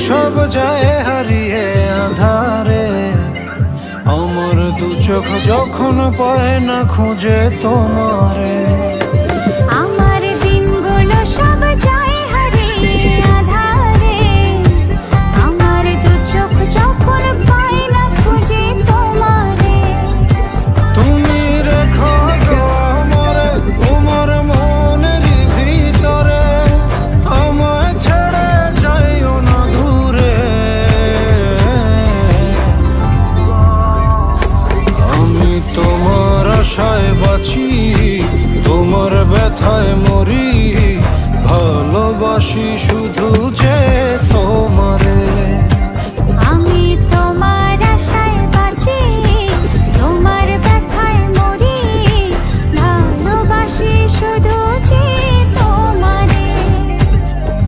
সব যায় হারিয়ে আধারে, আমার দু চোখ যখন পায় না খুঁজে তোমারে। আমার দিনগুলো সব যায় হারিয়ে আধারে, আমার দু চোখ যখন পায় না খুঁজে তোমারে। তুমি রেখো আমারে তোমার মনের ভিতরে, আমায় ছেড়ে যাইও না দূরে। আমি তোমার আশায় বাঁচি, তোমার ব্যথায় মরি, ভালোবাসি শুধু যে তোমার।